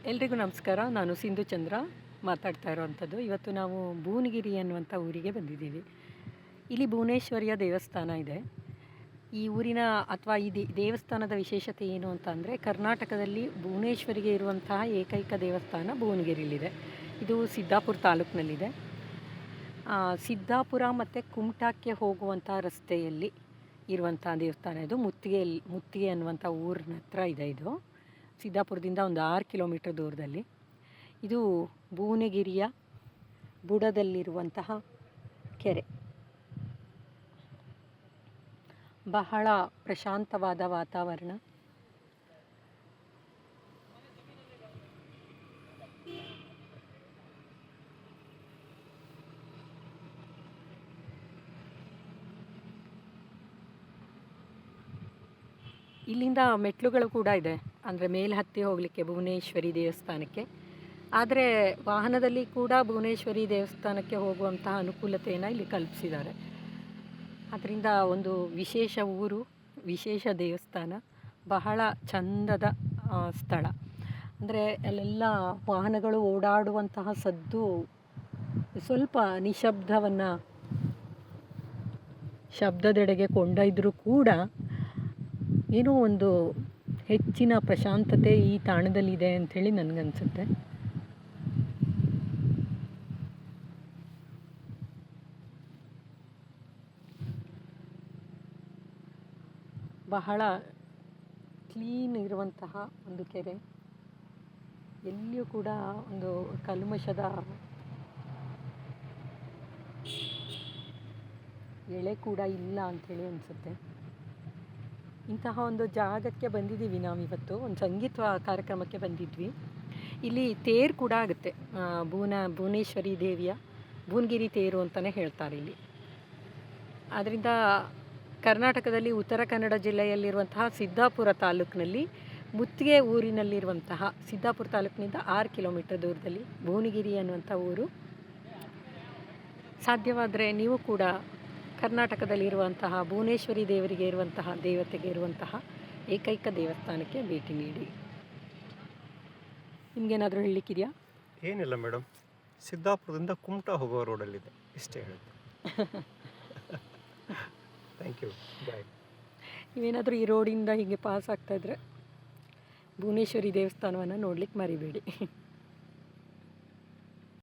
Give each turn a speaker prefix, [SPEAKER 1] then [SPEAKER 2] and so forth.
[SPEAKER 1] ಎಲ್ರಿಗೂ ನಮಸ್ಕಾರ. ನಾನು ಸಿಂಧು ಚಂದ್ರ ಮಾತಾಡ್ತಾ ಇರೋವಂಥದ್ದು. ಇವತ್ತು ನಾವು ಭುವನಗಿರಿ ಅನ್ನುವಂಥ ಊರಿಗೆ ಬಂದಿದ್ದೀವಿ. ಇಲ್ಲಿ ಭುವನೇಶ್ವರಿಯ ದೇವಸ್ಥಾನ ಇದೆ. ಈ ಊರಿನ ಅಥವಾ ಈ ದೇವಸ್ಥಾನದ ವಿಶೇಷತೆ ಏನು ಅಂತ ಅಂದರೆ, ಕರ್ನಾಟಕದಲ್ಲಿ ಭುವನೇಶ್ವರಿಗೆ ಇರುವಂತಹ ಏಕೈಕ ದೇವಸ್ಥಾನ ಭುವನಗಿರಿಲಿದೆ. ಇದು ಸಿದ್ದಾಪುರ ತಾಲೂಕಿನಲ್ಲಿದೆ. ಸಿದ್ದಾಪುರ ಮತ್ತು ಕುಮಟಾಕ್ಕೆ ಹೋಗುವಂಥ ರಸ್ತೆಯಲ್ಲಿ ಇರುವಂಥ ದೇವಸ್ಥಾನ ಇದು. ಮುತ್ತಿಗೆ ಅನ್ನುವಂಥ ಊರಿನ ಹತ್ರ ಇದೆ ಇದು. ಸಿದ್ದಾಪುರದಿಂದ ಒಂದು 6 ಕಿಲೋಮೀಟರ್ ದೂರದಲ್ಲಿ. ಇದು ಭುವನಗಿರಿಯ ಬುಡದಲ್ಲಿರುವಂತಹ ಕೆರೆ. ಬಹಳ ಪ್ರಶಾಂತವಾದ ವಾತಾವರಣ. ಇಲ್ಲಿಂದ ಮೆಟ್ಲುಗಳು ಕೂಡ ಇದೆ, ಅಂದರೆ ಮೇಲೆ ಹತ್ತಿ ಹೋಗಲಿಕ್ಕೆ ಭುವನೇಶ್ವರಿ ದೇವಸ್ಥಾನಕ್ಕೆ. ಆದರೆ ವಾಹನದಲ್ಲಿ ಕೂಡ ಭುವನೇಶ್ವರಿ ದೇವಸ್ಥಾನಕ್ಕೆ ಹೋಗುವಂತಹ ಅನುಕೂಲತೆಯನ್ನು ಇಲ್ಲಿ ಕಲ್ಪಿಸಿದ್ದಾರೆ. ಅದರಿಂದ ಒಂದು ವಿಶೇಷ ಊರು, ವಿಶೇಷ ದೇವಸ್ಥಾನ, ಬಹಳ ಚಂದದ ಸ್ಥಳ. ಅಂದರೆ ಅಲ್ಲೆಲ್ಲ ವಾಹನಗಳು ಓಡಾಡುವಂತಹ ಸದ್ದು ಸ್ವಲ್ಪ ಶಬ್ದದೆಡೆಗೆ ಕೊಂಡೊಯ್ದರೂ ಕೂಡ ಏನೋ ಒಂದು ಹೆಚ್ಚಿನ ಪ್ರಶಾಂತತೆ ಈ ತಾಣದಲ್ಲಿದೆ ಅಂಥೇಳಿ ನನಗನ್ಸುತ್ತೆ. ಬಹಳ ಕ್ಲೀನ್ ಇರುವಂತಹ ಒಂದು ಕೆರೆ. ಎಲ್ಲಿಯೂ ಕೂಡ ಒಂದು ಕಲ್ಮಶದ ಎಳೆ ಕೂಡ ಇಲ್ಲ ಅಂಥೇಳಿ ಅನಿಸುತ್ತೆ. ಇಂತಹ ಒಂದು ಜಾಗಕ್ಕೆ ಬಂದಿದ್ದೀವಿ ನಾವಿವತ್ತು. ಒಂದು ಸಂಗೀತ ಕಾರ್ಯಕ್ರಮಕ್ಕೆ ಬಂದಿದ್ವಿ. ಇಲ್ಲಿ ತೇರು ಕೂಡ ಆಗುತ್ತೆ. ಭುವನೇಶ್ವರಿ ದೇವಿಯ ಭುವನಗಿರಿ ತೇರು ಅಂತಲೇ ಹೇಳ್ತಾರೆ ಇಲ್ಲಿ. ಆದ್ದರಿಂದ ಕರ್ನಾಟಕದಲ್ಲಿ ಉತ್ತರ ಕನ್ನಡ ಜಿಲ್ಲೆಯಲ್ಲಿರುವಂತಹ ಸಿದ್ದಾಪುರ ತಾಲೂಕಿನಲ್ಲಿ ಮುತ್ತಿಗೆ ಊರಿನಲ್ಲಿರುವಂತಹ, ಸಿದ್ದಾಪುರ ತಾಲೂಕಿನಿಂದ 6 ಕಿಲೋಮೀಟರ್ ದೂರದಲ್ಲಿ ಭುವನಗಿರಿ ಅನ್ನುವಂಥ ಊರು. ಸಾಧ್ಯವಾದರೆ ನೀವು ಕೂಡ ಕರ್ನಾಟಕದಲ್ಲಿರುವಂತಹ ಭುವನೇಶ್ವರಿ ದೇವರಿಗೆ ಇರುವಂತಹ, ದೇವತೆಗೆ ಇರುವಂತಹ ಏಕೈಕ ದೇವಸ್ಥಾನಕ್ಕೆ ಭೇಟಿ ನೀಡಿ. ನಿಮಗೇನಾದರೂ ಹೇಳಲಿಕ್ಕಿದೆಯಾ?
[SPEAKER 2] ಏನಿಲ್ಲ ಮೇಡಮ್, ಸಿದ್ದಾಪುರದಿಂದ ಕುಮಟಾ ಹೋಗೋ ರೋಡಲ್ಲಿದೆ, ಇಷ್ಟೇ ಹೇಳಿ. ಥ್ಯಾಂಕ್ ಯು, ಬಾಯ್.
[SPEAKER 1] ನೀವೇನಾದರೂ ಈ ರೋಡಿಂದ ಹೀಗೆ ಪಾಸ್ ಆಗ್ತಾಯಿದ್ರೆ ಭುವನೇಶ್ವರಿ ದೇವಸ್ಥಾನವನ್ನು ನೋಡ್ಲಿಕ್ಕೆ ಮರಿಬೇಡಿ.